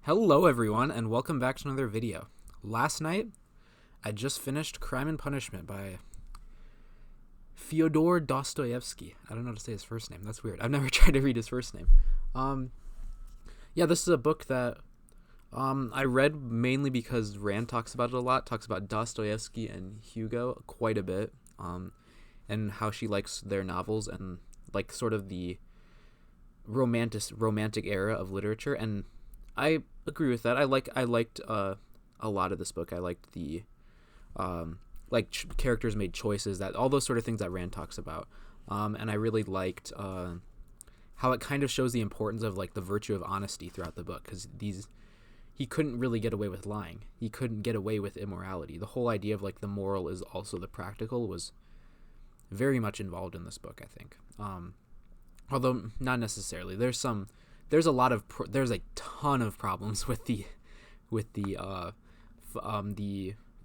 Hello everyone and welcome back to another video. Last night, I just finished Crime and Punishment by Fyodor Dostoyevsky. I don't know how to say his first name. That's weird. I've never tried to read his first name. This is a book that I read mainly because Rand talks about it a lot, talks about Dostoyevsky and Hugo quite a bit, and how she likes their novels and like sort of the romantic era of literature, and I agree with that. I liked a lot of this book. I liked the characters made choices, that all those sort of things that Rand talks about, and I really liked how it kind of shows the importance of like the virtue of honesty throughout the book, because he couldn't really get away with lying. He couldn't get away with immorality. The whole idea of like the moral is also the practical was very much involved in this book, I think. Although not necessarily. There's a ton of problems with the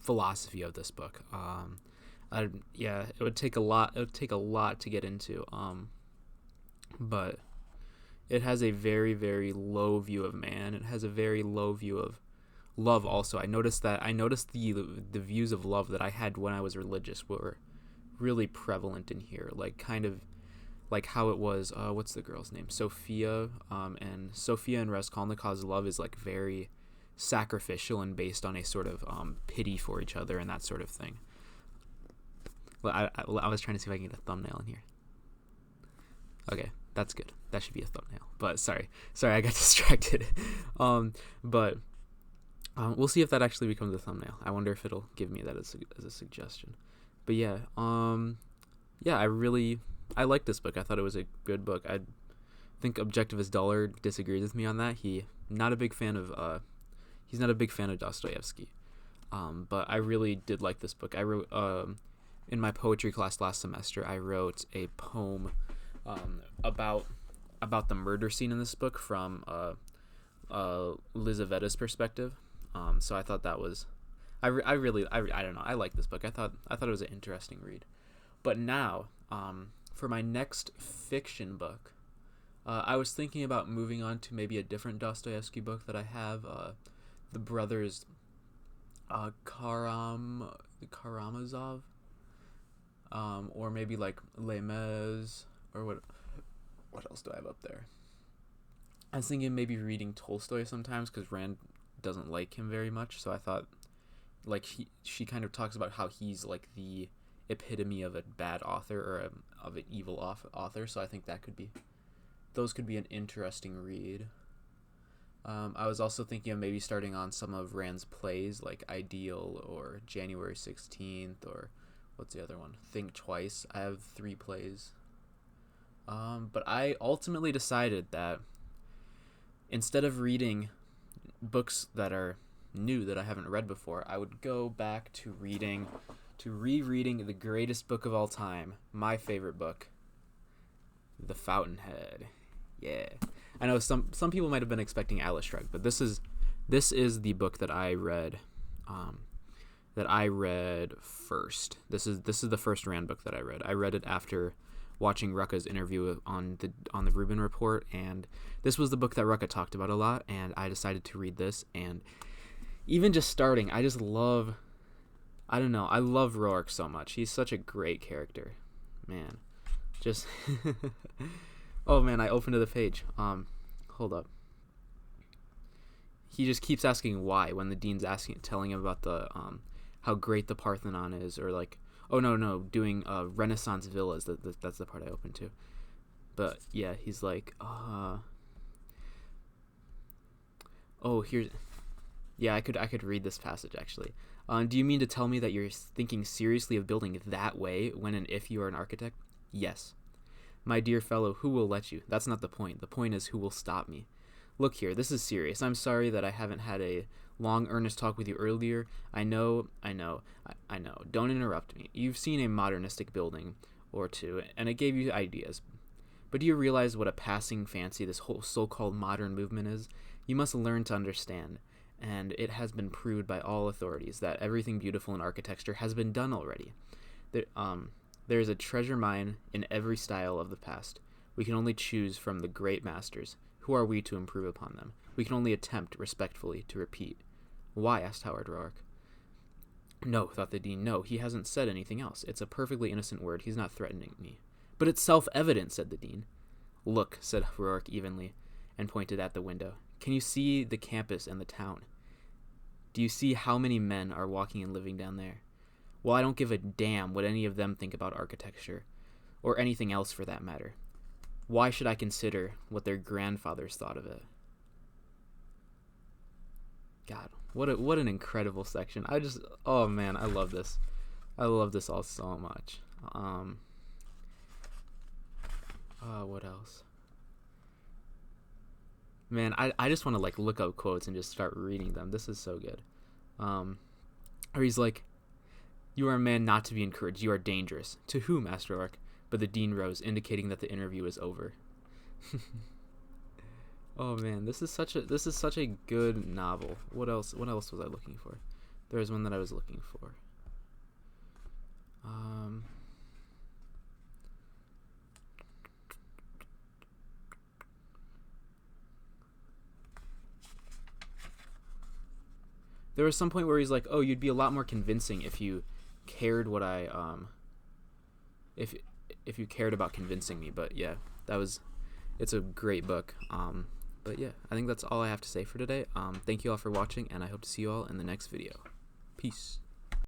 philosophy of this book. It would take a lot to get into. But it has a very, very low view of man. It has a very low view of love also. I noticed the views of love that I had when I was religious were really prevalent in here, like kind of like how it was, what's the girl's name? Sophia, and Sophia and Raskolnikov's love is like very sacrificial and based on a sort of pity for each other and that sort of thing. Well, I was trying to see if I can get a thumbnail in here. Okay, that's good. That should be a thumbnail. But sorry, I got distracted. But we'll see if that actually becomes a thumbnail. I wonder if it'll give me that as a suggestion. But I liked this book. I thought it was a good book. I think Objectivist Dollar disagrees with me on that. He's not a big fan of Dostoevsky. But I really did like this book. I wrote in my poetry class last semester, I wrote a poem about the murder scene in this book from Lizavetta's perspective. So I thought that was I don't know. I like this book. I thought it was an interesting read. But now, for my next fiction book, I was thinking about moving on to maybe a different Dostoevsky book that I have, the brothers Karamazov, or maybe like Les Mis, or what else do I have up there? I was thinking maybe reading Tolstoy sometimes, because Rand doesn't like him very much, so I thought like she kind of talks about how he's like the epitome of a bad author, or of an evil author, so I think those could be an interesting read. I was also thinking of maybe starting on some of Rand's plays, like Ideal or January 16th, or what's the other one? Think Twice. I have 3 plays. But I ultimately decided that instead of reading books that are new that I haven't read before, I would go back to rereading the greatest book of all time, my favorite book, The Fountainhead. Yeah, I know some people might have been expecting Atlas Shrugged, but this is the book that I read first. This is the first Rand book that I read. I read it after watching Rucka's interview on the Rubin Report, and this was the book that Rucka talked about a lot, and I decided to read this. And even just starting, I love Roark so much. He's such a great character, man. Just oh man, I opened to the page. Hold up. He just keeps asking why when the dean's telling him about the how great the Parthenon is, or like, oh no, doing Renaissance villas. That's the part I opened to. But yeah, he's like, here's. Yeah, I could read this passage actually. Do you mean to tell me that you're thinking seriously of building that way when and if you are an architect? Yes. My dear fellow, who will let you? That's not the point. The point is who will stop me. Look here, this is serious. I'm sorry that I haven't had a long, earnest talk with you earlier. I know. Don't interrupt me. You've seen a modernistic building or two, and it gave you ideas. But do you realize what a passing fancy this whole so-called modern movement is? You must learn to understand. And it has been proved by all authorities that everything beautiful in architecture has been done already. There is a treasure mine in every style of the past. We can only choose from the great masters. Who are we to improve upon them? We can only attempt, respectfully, to repeat. Why? Asked Howard Roark. No, thought the dean. No, he hasn't said anything else. It's a perfectly innocent word. He's not threatening me. But it's self-evident, said the dean. Look, said Roark evenly, and pointed at the window. Can you see the campus and the town? Do you see how many men are walking and living down there? Well, I don't give a damn what any of them think about architecture, or anything else for that matter. Why should I consider what their grandfathers thought of it? God, what an incredible section. Oh man, I love this. I love this all so much. What else? Man, I just want to like look up quotes and just start reading them. This is so good. Or he's like, you are a man not to be encouraged. You are dangerous. To whom? Asked Roark. But the dean rose, indicating that the interview was over. Oh man, this is such a good novel. What else was I looking for? There was one that I was looking for. There was some point where he's like, "Oh, you'd be a lot more convincing if you cared what I if you cared about convincing me." But yeah, it's a great book. But yeah, I think that's all I have to say for today. Thank you all for watching, and I hope to see you all in the next video. Peace.